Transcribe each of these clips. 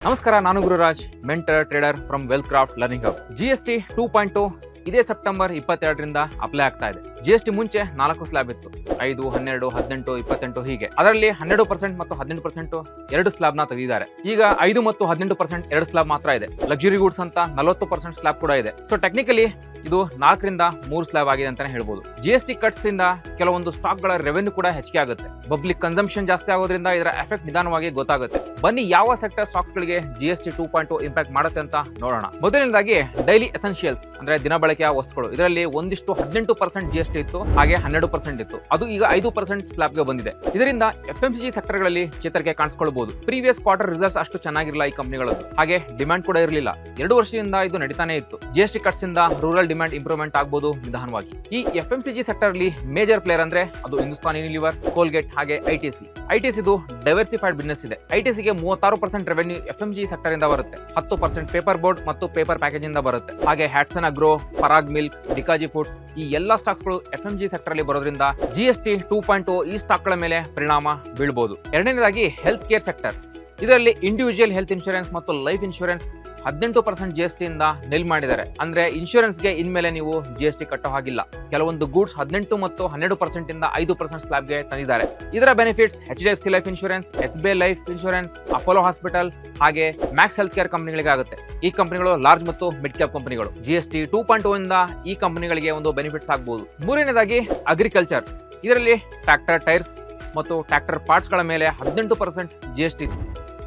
ನಮಸ್ಕಾರ, ನಾನು Gururaj, mentor trader from wealth craft learning hub. GST 2.0 ಇದೇ ಸೆಪ್ಟೆಂಬರ್ 22ರಿಂದ ಅಪ್ಲೈ ಆಗ್ತಾ ಇದೆ. GST ಮುಂಚೆ 4 ಸ್ಲ್ಯಾಬ್ ಇತ್ತು, 5, 12, 18, 28 ಹೀಗೆ. ಅದರಲ್ಲಿ 12% ಮತ್ತು 18% ಎರಡು ಸ್ಲ್ಯಾಬ್ ನ ತೆಗೆದಿದ್ದಾರೆ. ಈಗ 5 ಮತ್ತು 18% ಎರಡು ಸ್ಲ್ಯಾಬ್ ಮಾತ್ರ ಇದೆ. ಲಕ್ಸುರಿ ಗೂಡ್ಸ್ ಅಂತ 40% ಸ್ಲ್ಯಾಬ್ ಕೂಡ ಇದೆ. ಸೊ ಟೆಕ್ನಿಕಲಿ ಇದು 4 ರಿಂದ 3 ಸ್ಲ್ಯಾಬ್ ಆಗಿದೆ ಅಂತಾನೆ ಹೇಳ್ಬೋದು. GST ಕಟ್ಸ್ ಇಂದ ಕೆಲವೊಂದು ಸ್ಟಾಕ್ ಗಳ ರೆವೆನ್ಯೂ ಕೂಡ ಹೆಚ್ಚಿಗೆ ಆಗುತ್ತೆ. ಪಬ್ಲಿಕ್ ಕನ್ಸಂಪ್ಷನ್ ಜಾಸ್ತಿ ಆಗೋದ್ರಿಂದ ಇದರ ಎಫೆಕ್ಟ್ ನಿಧಾನವಾಗಿ ಗೊತ್ತಾಗುತ್ತೆ. ಬನ್ನಿ ಯಾವ ಸೆಕ್ಟರ್ ಸ್ಟಾಕ್ಸ್ ಗಳಿಗೆ GST 2.0 ಇಂಪ್ಯಾಕ್ಟ್ ಮಾಡುತ್ತೆ ಅಂತ ನೋಡೋಣ. ಮೊದಲನೇದಾಗಿ ಡೈಲಿ ಎಸೆನ್ಷಿಯಲ್ಸ್ ಅಂದ್ರೆ ದಿನ ಬಳಕೆಯ ವಸ್ತುಗಳು. ಇದರಲ್ಲಿ ಒಂದಿಷ್ಟು 18% GST ಇತ್ತು, ಹಾಗೆ 12% ಇತ್ತು. ಅದು ಈಗ 5% ಸ್ಲ್ಯಾಬ್ ಗೆ ಬಂದಿದೆ. ಇದರಿಂದ FMCG ಸೆಕ್ಟರ್ ಗಳಲ್ಲಿ ಚೇತರಿಕೆ ಕಾಣಿಸಿಕೊಳ್ಳಬಹುದು. ಪ್ರೀವಿಯಸ್ ಕ್ವಾರ್ಟರ್ ರಿಸಲ್ಟ್ಸ್ ಅಷ್ಟು ಚೆನ್ನಾಗಿರಲಿಲ್ಲ ಈ ಕಂಪನಿಗಳದ್ದು, ಹಾಗೆ ಡಿಮ್ಯಾಂಡ್ ಕೂಡ ಇರಲಿಲ್ಲ. 2 ವರ್ಷದಿಂದ ಇದು ನಡೀತಾನೆ ಇತ್ತು. GST ಕಟ್ಸ್ ಇಂದ ರೂರಲ್ ಡಿಮ್ಯಾಂಡ್ ಇಂಪ್ರೂವ್ಮೆಂಟ್ ಆಗಬಹುದು ನಿಧಾನವಾಗಿ. ಈ FMCG ಸೆಕ್ಟರ್ ಅಲ್ಲಿ ಮೇಜರ್ ಪ್ಲೇಯರ್ ಅಂದ್ರೆ ಅದು ಹಿಂದೂಸ್ತಾನ್ ಯೂನಿಲಿವರ್, ಕೋಲ್ಗೇಟ್ ಹಾಗೆ ITC. ITC ಇದು ಡೈವರ್ಸಿಫೈಡ್ ಬಿಸಿನೆಸ್ ಇದೆ. ITC ಗೆ 36% ರೆವೆನ್ಯೂ FMCG ಸೆಕ್ಟರ್ ಇಂದ ಬರುತ್ತೆ, 10% ಪೇಪರ್ ಬೋರ್ಡ್ ಮತ್ತು ಪೇಪರ್ ಪ್ಯಾಕೇಜ್ ಇಂದ ಬರುತ್ತೆ. ಹಾಗೆ ಹ್ಯಾಟ್ಸನ್ ಅಗ್ರೋ, ಪರಾಗ್ ಮಿಲ್ಕ್, ಡಿಕಾಜಿ ಫುಡ್ಸ್ ಈ ಎಲ್ಲಾ ಸ್ಟಾಕ್ಸ್ ಗಳು FMCG ಸೆಕ್ಟರ್ ಅಲ್ಲಿ ಬರೋದ್ರಿಂದ GST 2.0 ಈ ಸ್ಟಾಕ್ ಗಳ ಮೇಲೆ ಪರಿಣಾಮ ಬೀಳಬಹುದು. ಎರಡನೇದಾಗಿ ಹೆಲ್ತ್ ಕೇರ್ ಸೆಕ್ಟರ್. ಇದರಲ್ಲಿ ಇಂಡಿವಿಜುವಲ್ ಹೆಲ್ತ್ ಇನ್ಶೂರೆನ್ಸ್ ಮತ್ತು ಲೈಫ್ ಇನ್ಶೂರೆನ್ಸ್ 18% GST ಇಂದ ನಿಲ್ ಮಾಡಿದ್ದಾರೆ. ಅಂದ್ರೆ ಇನ್ಶೂರೆನ್ಸ್ ಗೆ ಇನ್ಮೇಲೆ ನೀವು GST ಕಟ್ಟೋ ಹಾಗಿಲ್ಲ. ಕೆಲವೊಂದು ಗೂಡ್ಸ್ 18 ಮತ್ತು 12% ಇಂದ 5% ಸ್ಲ್ಯಾಬ್ ಗೆ ತಂದಿದ್ದಾರೆ. ಇದರ benefits HDFC life insurance, SBI life insurance, Apollo hospital ಹಾಗೆ ಮ್ಯಾಕ್ಸ್ ಹೆಲ್ತ್ ಕೇರ್ ಕಂಪನಿಗಳಿಗೆ ಆಗುತ್ತೆ. ಈ ಕಂಪನಿಗಳು ಲಾರ್ಜ್ ಮತ್ತು ಮಿಡ್ ಕ್ಯಾಪ್ ಕಂಪನಿಗಳು. GST 2.0 ಇಂದ ಈ ಕಂಪನಿಗಳಿಗೆ ಒಂದು ಬೆನಿಫಿಟ್ಸ್ ಆಗಬಹುದು. ಮೂರನೇದಾಗಿ ಅಗ್ರಿಕಲ್ಚರ್. ಇದರಲ್ಲಿ ಟ್ರ್ಯಾಕ್ಟರ್ ಟೈರ್ಸ್ ಮತ್ತು ಟ್ರ್ಯಾಕ್ಟರ್ ಪಾರ್ಟ್ಸ್ ಗಳ ಮೇಲೆ 18% GST ಇತ್ತು.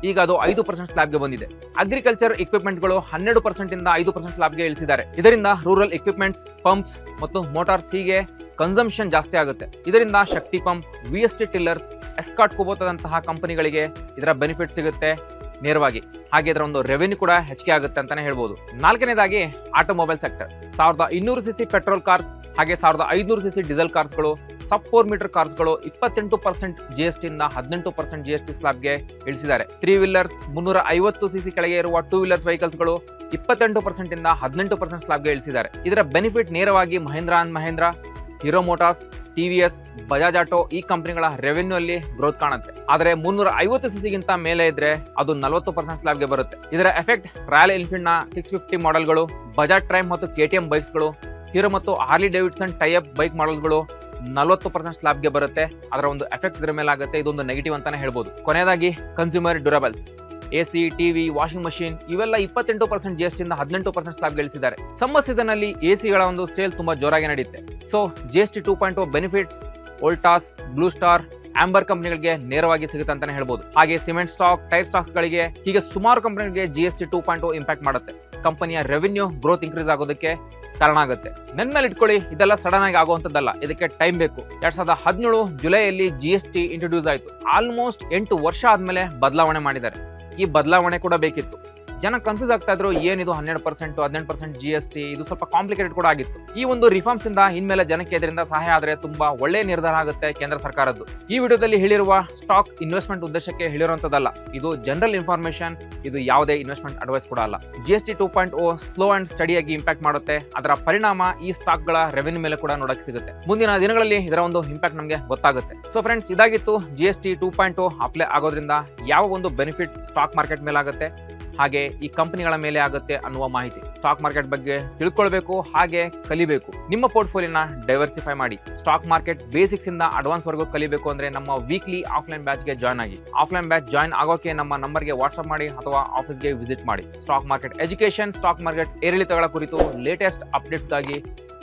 ಈಗ ಅದು 5% ಸ್ಲ್ಯಾಬ್ಗೆ ಬಂದಿದೆ. ಅಗ್ರಿಕಲ್ಚರ್ ಇಕ್ವಿಪ್ಮೆಂಟ್ಗಳು 12% ಇಂದ 5% ಸ್ಲ್ಯಾಬ್ಗೆ ಇಳಿಸಿದ್ದಾರೆ. ಇದರಿಂದ ರೂರಲ್ ಇಕ್ವಿಪ್ಮೆಂಟ್ಸ್, ಪಂಪ್ಸ್ ಮತ್ತು ಮೋಟಾರ್ಸ್ ಹೀಗೆ ಕನ್ಸಂಪ್ಷನ್ ಜಾಸ್ತಿ ಆಗುತ್ತೆ. ಇದರಿಂದ ಶಕ್ತಿ ಪಂಪ್, VST ಟಿಲ್ಲರ್ಸ್, ಎಸ್ಕಾಟ್ ಕುಬೋಟದಂತಹ ಕಂಪನಿಗಳಿಗೆ ಇದರ ಬೆನಿಫಿಟ್ ಸಿಗುತ್ತೆ ನೇರವಾಗಿ. ಹಾಗೆ ಇದರ ಒಂದು ರೆವೆನ್ಯೂ ಕೂಡ ಹೆಚ್ಚಿಗೆ ಆಗುತ್ತೆ ಅಂತಾನೆ ಹೇಳ್ಬೋದು. ನಾಲ್ಕನೇದಾಗಿ automobile sector. 1200cc petrol cars ಹಾಗೆ 1500cc ಡೀಸೆಲ್ ಕಾರ್ಸ್ಗಳು, ಸಬ್ 4 ಮೀಟರ್ ಕಾರ್ಸ್ಗಳು 28% GST ಇಂದ 18% GST ಸ್ಲ್ಯಾಬ್ಗೆ ಇಳಿಸಿದ್ದಾರೆ. 3 ವೀಲರ್ಸ್ 350cc ಕೆಳಗೆ ಇರುವ 2 ವೀಲರ್ಸ್ ವೆಹಿಕಲ್ಸ್ಗಳು 28% ಇಂದ 18% ಸ್ಲ್ಯಾಬ್ಗೆ ಇಳಿಸಿದ್ದಾರೆ. ಇದರ ಬೆನಿಫಿಟ್ ನೇರವಾಗಿ Mahindra and Mahindra, Hero Motors, TVS, Bajaj Auto ಈ ಕಂಪನಿಗಳ ರೆವೆನ್ಯೂ ಅಲ್ಲಿ ಗ್ರೋತ್ ಕಾಣುತ್ತೆ. ಆದರೆ 350cc ಗಿಂತ ಮೇಲೆ ಇದ್ರೆ ಅದು 40% ಸ್ಲ್ಯಾಬ್ಗೆ ಬರುತ್ತೆ. ಇದರ ಎಫೆಕ್ಟ್ ರಾಯಲ್ ಎನ್ಫೀಲ್ಡ್ ನ 650 ಮಾಡೆಲ್ಗಳು, ಬಜಾಜ್ ಟ್ರೈಮ್ ಮತ್ತು KTM ಬೈಕ್ಸ್ಗಳು, ಹೀರೋ ಮತ್ತು ಹಾರ್ಲಿ ಡೇವಿಡ್ಸನ್ ಟೈಅಪ್ ಬೈಕ್ ಮಾಡೆಲ್ಗಳು 40% ಸ್ಲ್ಯಾಬ್ಗೆ ಬರುತ್ತೆ. ಅದರ ಒಂದು ಎಫೆಕ್ಟ್ ಇದರ ಮೇಲೆ ಆಗುತ್ತೆ. ಇದೊಂದು ನೆಗೆಟಿವ್ ಅಂತಾನೆ ಹೇಳ್ಬೋದು. ಕೊನೆಯದಾಗಿ consumer durables. AC, TV, washing machine ಇವೆಲ್ಲ 28% GST ಇಂದ 18% ಸ್ಲ್ಯಾಬ್ಗೆ ಇಳಿಸಿದ್ದಾರೆ. ಸಮ್ಮರ್ ಸೀಸನ್ ಅಲ್ಲಿ AC ಗಳ ಒಂದು ಸೇಲ್ ತುಂಬಾ ಜೋರಾಗಿ ನಡೆಯುತ್ತೆ. So GST 2.0 benefits Voltas, blue star, amber ಕಂಪನಿಗಳಿಗೆ ನೇರವಾಗಿ ಸಿಗುತ್ತೆ ಅಂತಾನೆ ಹೇಳ್ಬೋದು. ಹಾಗೆ ಸಿಮೆಂಟ್ ಸ್ಟಾಕ್, ಟೈರ್ ಸ್ಟಾಕ್ಸ್ ಗಳಿಗೆ ಹೀಗೆ ಸುಮಾರು ಕಂಪನಿಗಳಿಗೆ GST 2.0 ಇಂಪ್ಯಾಕ್ಟ್ ಮಾಡುತ್ತೆ. ಕಂಪನಿಯ ರೆವೆನ್ಯೂ ಗ್ರೋತ್ ಇನ್ಕ್ರೀಸ್ ಆಗೋದಕ್ಕೆ ಕಾರಣ ಆಗುತ್ತೆ. ನನ್ನ ಮೇಲೆ ಇಟ್ಕೊಳ್ಳಿ, ಇದೆಲ್ಲ ಸಡನ್ ಆಗಿ ಆಗುವಂತದ್ದಲ್ಲ, ಇದಕ್ಕೆ ಟೈಮ್ ಬೇಕು. 2017 ಜುಲೈಯಲ್ಲಿ GST ಇಂಟ್ರೊಡ್ಯೂಸ್ ಆಯಿತು. ಆಲ್ಮೋಸ್ಟ್ 8 ವರ್ಷ ಆದ್ಮೇಲೆ ಬದಲಾವಣೆ ಮಾಡಿದ್ದಾರೆ. ಈ ಬದಲಾವಣೆ ಕೂಡ ಬೇಕಿತ್ತು. ಜನ ಕನ್ಫ್ಯೂಸ್ ಆಗ್ತಾ ಇದ್ರು, ಏನಿದು 12%, 18% GST, ಇದು ಸ್ವಲ್ಪ ಕಾಂಪ್ಲಿಕೇಟೆಡ್ ಕೂಡ ಆಗಿತ್ತು. ಈ ಒಂದು ರಿಫಾರ್ಮ್ಸ್ ಇಂದ ಇನ್ಮೇಲೆ ಜನಕ್ಕೆ ಇದರಿಂದ ಸಹಾಯ ಆದರೆ ತುಂಬಾ ಒಳ್ಳೆ ನಿರ್ಧಾರ ಆಗುತ್ತೆ ಕೇಂದ್ರ ಸರ್ಕಾರದ್ದು. ಈ ವಿಡಿಯೋದಲ್ಲಿ ಹೇಳಿರುವ ಸ್ಟಾಕ್ ಇನ್ವೆಸ್ಟ್ಮೆಂಟ್ ಉದ್ದೇಶಕ್ಕೆ ಹೇಳಿರುವಂತದ್ದಲ್ಲ, ಇದು ಜನರಲ್ ಇನ್ಫಾರ್ಮೇಶನ್, ಇದು ಯಾವುದೇ ಇನ್ವೆಸ್ಟ್ಮೆಂಟ್ ಅಡ್ವೈಸ್ ಕೂಡ ಅಲ್ಲ. GST 2.0 ಸ್ಲೋ ಅಂಡ್ ಸ್ಟಡಿಯಾಗಿ ಇಂಪ್ಯಾಕ್ಟ್ ಮಾಡುತ್ತೆ. ಅದರ ಪರಿಣಾಮ ಈ ಸ್ಟಾಕ್ ಗಳ ರೆವೆನ್ಯೂ ಮೇಲೆ ಕೂಡ ನೋಡಕ್ಕೆ ಸಿಗುತ್ತೆ. ಮುಂದಿನ ದಿನಗಳಲ್ಲಿ ಇದರ ಒಂದು ಇಂಪ್ಯಾಕ್ಟ್ ನಮಗೆ ಗೊತ್ತಾಗುತ್ತೆ. ಸೊ ಫ್ರೆಂಡ್ಸ್, ಇದಾಗಿತ್ತು GST 2.0 ಅಪ್ಲೈ ಆಗೋದ್ರಿಂದ ಯಾವ ಒಂದು ಬೆನಿಫಿಟ್ ಸ್ಟಾಕ್ ಮಾರ್ಕೆಟ್ ಮೇಲೆ ಆಗುತ್ತೆ, ಹಾಗೆ ಈ ಕಂಪನಿಗಳ ಮೇಲೆ ಆಗುತ್ತೆ ಅನ್ನುವ ಮಾಹಿತಿ. ಸ್ಟಾಕ್ ಮಾರ್ಕೆಟ್ ಬಗ್ಗೆ ತಿಳ್ಕೊಳ್ಬೇಕು, ಹಾಗೆ ಕಲಿಬೇಕು. ನಿಮ್ಮ ಪೋರ್ಟ್ಫೋಲಿಯೋನ ಡೈವರ್ಸಿಫೈ ಮಾಡಿ. ಸ್ಟಾಕ್ ಮಾರ್ಕೆಟ್ ಬೇಸಿಕ್ಸ್ ಇಂದ ಅಡ್ವಾನ್ಸ್ ವರೆಗೂ ಕಲಿಬೇಕು ಅಂದ್ರೆ ನಮ್ಮ ವೀಕ್ಲಿ ಆಫ್ಲೈನ್ ಬ್ಯಾಚ್ ಗೆ ಜಾಯ್ನ್ ಆಗಿ. ಆಫ್ಲೈನ್ ಬ್ಯಾಚ್ ಜಾಯ್ನ್ ಆಗೋಕೆ ನಮ್ಮ ನಂಬರ್ಗೆ ವಾಟ್ಸ್ಆಪ್ ಮಾಡಿ ಅಥವಾ ಆಫೀಸ್ಗೆ ವಿಸಿಟ್ ಮಾಡಿ. Stock market education, stock market ಏರಿಳಿತಗಳ ಕುರಿತು ಲೇಟೆಸ್ಟ್ ಅಪ್ಡೇಟ್ಸ್ಗಾಗಿ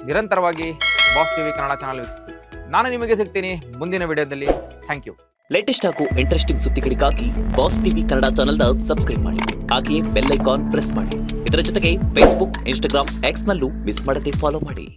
ನಿರಂತರವಾಗಿ ಬಾಸ್ ಟಿವಿ ಕನ್ನಡ ಚಾನಲ್ ವೀಕ್ಷಿಸಿ. ನಾನು ನಿಮಗೆ ಸಿಗ್ತೀನಿ ಮುಂದಿನ ವಿಡಿಯೋದಲ್ಲಿ. Thank you. ಲೇಟೆಸ್ಟ್ ಹಾಗೂ ಇಂಟ್ರೆಸ್ಟಿಂಗ್ ಸುದ್ದಿಗಳಿಗಾಗಿ ಬಾಸ್ ಟಿವಿ ಕನ್ನಡ ಚಾನೆಲ್ನ ಸಬ್ಸ್ಕ್ರೈಬ್ ಮಾಡಿ. ಹಾಗೆಯೇ ಬೆಲ್ ಐಕಾನ್ ಪ್ರೆಸ್ ಮಾಡಿ. ಇದರ ಜೊತೆಗೆ ಫೇಸ್ಬುಕ್, ಇನ್ಸ್ಟಾಗ್ರಾಮ್, ಎಕ್ಸ್ ನಲ್ಲೂ ಮಿಸ್ ಮಾಡದೆ ಫಾಲೋ ಮಾಡಿ.